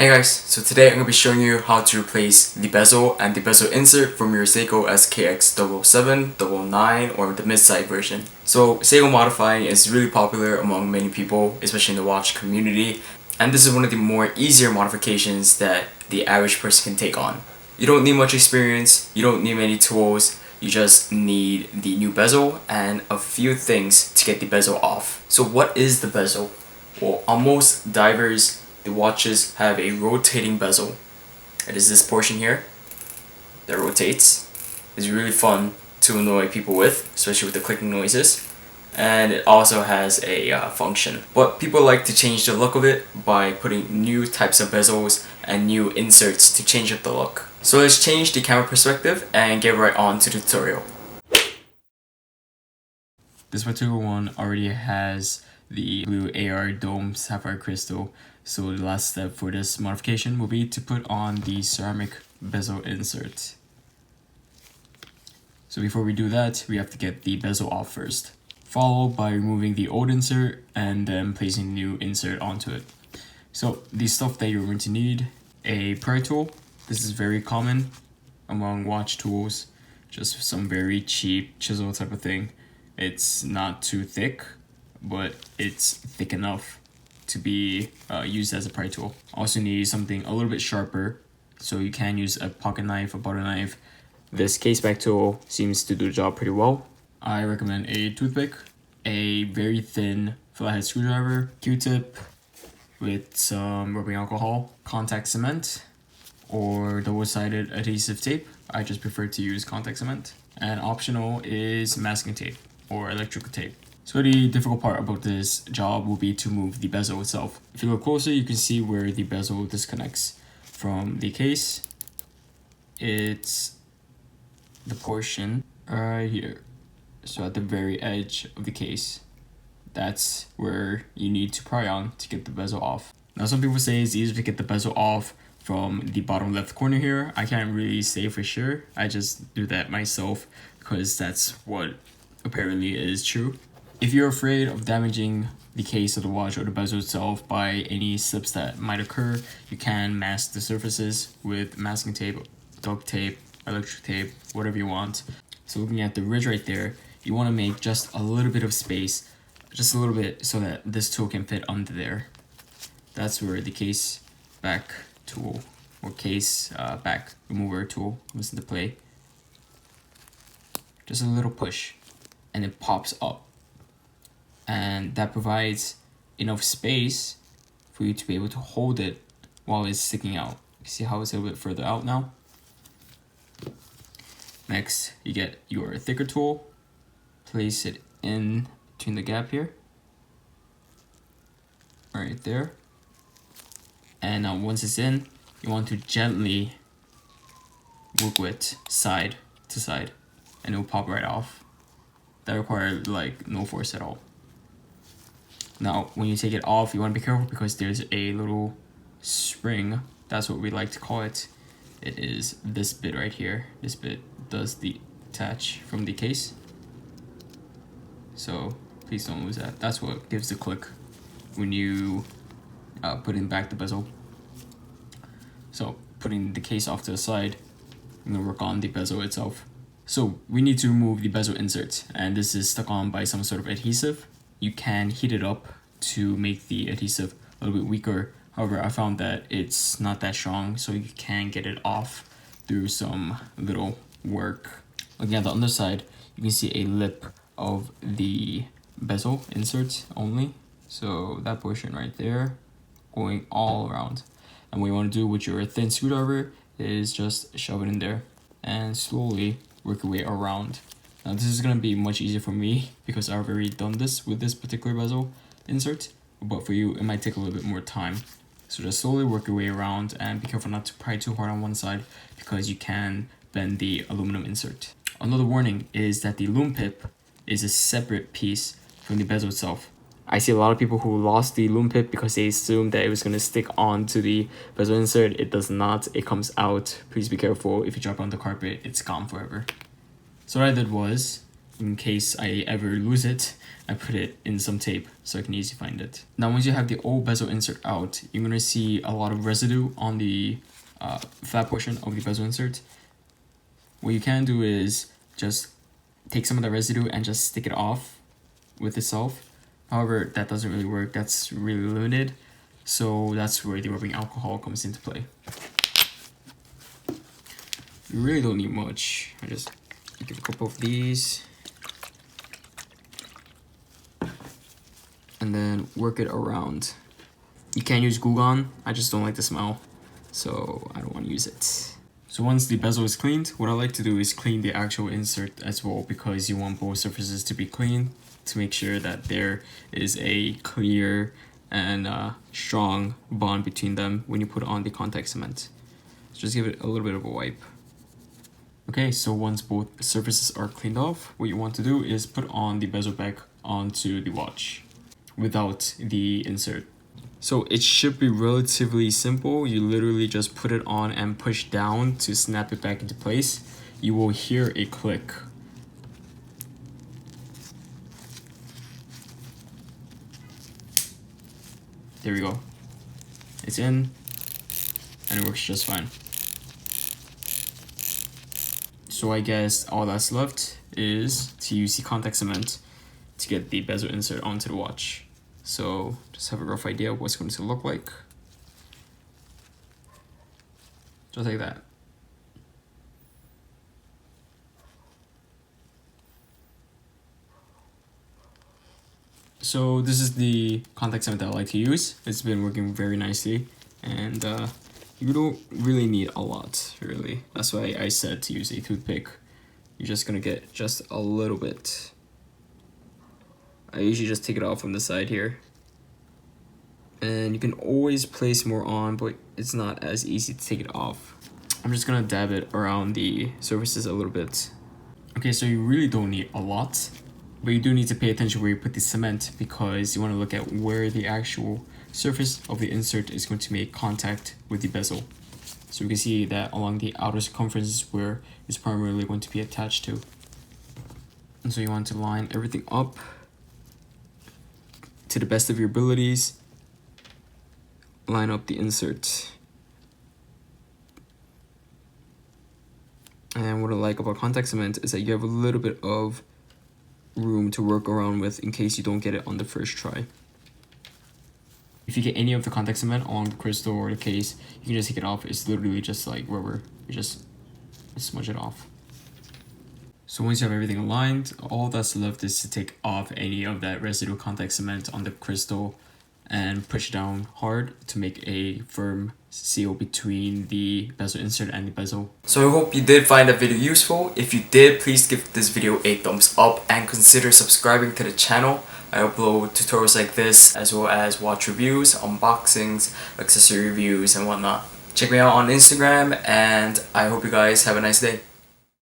Hey guys, so today I'm going to be showing you how to replace the bezel and the bezel insert from your Seiko SKX 007, 009 or the mid-side version. So Seiko modifying is really popular among many people, especially in the watch community, and this is one of the more easier modifications that the average person can take on. You don't need much experience, you don't need many tools, you just need the new bezel and a few things to get the bezel off. So what is the bezel? Well, on most divers, the watches have a rotating bezel. It is this portion here that rotates. It's really fun to annoy people with, especially with the clicking noises. And it also has a function. But people like to change the look of it by putting new types of bezels and new inserts to change up the look. So let's change the camera perspective and get right on to the tutorial. This particular one already has the blue AR dome sapphire crystal, so the last step for this modification will be to put on the ceramic bezel insert. So before we do that, we have to get the bezel off first, followed by removing the old insert and then placing the new insert onto it. So the stuff that you're going to need: a pry tool. This is very common among watch tools, just some very cheap chisel type of thing. It's not too thick, but it's thick enough to be used as a pry tool. Also need something a little bit sharper, so you can use a pocket knife, a butter knife. This case back tool seems to do the job pretty well. I recommend a toothpick, a very thin flathead screwdriver, Q-tip with some rubbing alcohol, contact cement, or double-sided adhesive tape. I just prefer to use contact cement. And optional is masking tape or electrical tape. So the difficult part about this job will be to move the bezel itself. If you look closer, you can see where the bezel disconnects from the case. It's the portion right here. So at the very edge of the case, that's where you need to pry on to get the bezel off. Now some people say it's easier to get the bezel off from the bottom left corner here. I can't really say for sure. I just do that myself because that's what apparently is true. If you're afraid of damaging the case of the watch or the bezel itself by any slips that might occur, you can mask the surfaces with masking tape, duct tape, electric tape, whatever you want. So looking at the ridge right there, you want to make just a little bit of space, just a little bit, so that this tool can fit under there. That's where the case back tool or case back remover tool comes into play. Just a little push and it pops up, and that provides enough space for you to be able to hold it while it's sticking out. You see how it's a little bit further out now? Next, you get your thicker tool, place it in between the gap here, right there. And now once it's in, you want to gently work with side to side, and it will pop right off. That requires like no force at all. Now, when you take it off, you want to be careful because there's a little spring. That's what we like to call it. It is this bit right here. This bit does detach from the case. So please don't lose that. That's what gives the click when you put in back the bezel. So putting the case off to the side, I'm going to work on the bezel itself. So we need to remove the bezel insert, and this is stuck on by some sort of adhesive. You can heat it up to make the adhesive a little bit weaker. However, I found that it's not that strong, so you can get it off through some little work. Looking at the underside, you can see a lip of the bezel insert only. So that portion right there, going all around. And what you want to do with your thin screwdriver is just shove it in there and slowly work your way around. Now this is going to be much easier for me because I've already done this with this particular bezel insert, but for you it might take a little bit more time. So just slowly work your way around and be careful not to pry too hard on one side because you can bend the aluminum insert. Another warning is that the loom pip is a separate piece from the bezel itself. I see a lot of people who lost the loom pip because they assumed that it was going to stick onto the bezel insert. It does not. It comes out. Please be careful. If you drop it on the carpet, it's gone forever. So what I did was in case I ever lose it, I put it in some tape so I can easily find it. Now once you have the old bezel insert out, you're going to see a lot of residue on the flat portion of the bezel insert. What you can do is just take some of the residue and just stick it off with itself. However, that doesn't really work. That's really limited. So that's where the rubbing alcohol comes into play. You really don't need much. I just give a couple of these and then work it around. You can use glue gun. I just don't like the smell, so I don't want to use it. So once the bezel is cleaned, what I like to do is clean the actual insert as well, because you want both surfaces to be clean to make sure that there is a clear and strong bond between them when you put on the contact cement. So just give it a little bit of a wipe. Okay, so once both surfaces are cleaned off, what you want to do is put on the bezel back onto the watch without the insert. So it should be relatively simple. You literally just put it on and push down to snap it back into place. You will hear a click. There we go. It's in and it works just fine. So I guess all that's left is to use the contact cement to get the bezel insert onto the watch. So just have a rough idea of what's going to look like. Just like that. So this is the contact cement that I like to use. It's been working very nicely, and you don't really need a lot, really. That's why I said to use a toothpick. You're just gonna get just a little bit. I usually just take it off from the side here. And you can always place more on, but it's not as easy to take it off. I'm just gonna dab it around the surfaces a little bit. Okay, so you really don't need a lot, but you do need to pay attention where you put the cement, because you wanna look at where the actual surface of the insert is going to make contact with the bezel. So we can see that along the outer circumference is where it's primarily going to be attached to. And so you want to line everything up to the best of your abilities. Line up the insert. And what I like about contact cement is that you have a little bit of room to work around with in case you don't get it on the first try. If you get any of the contact cement along the crystal or the case, you can just take it off. It's literally just like rubber. You just smudge it off. So once you have everything aligned, all that's left is to take off any of that residual contact cement on the crystal and push down hard to make a firm seal between the bezel insert and the bezel. So I hope you did find that video useful. If you did, please give this video a thumbs up and consider subscribing to the channel. I upload tutorials like this, as well as watch reviews, unboxings, accessory reviews, and whatnot. Check me out on Instagram, and I hope you guys have a nice day.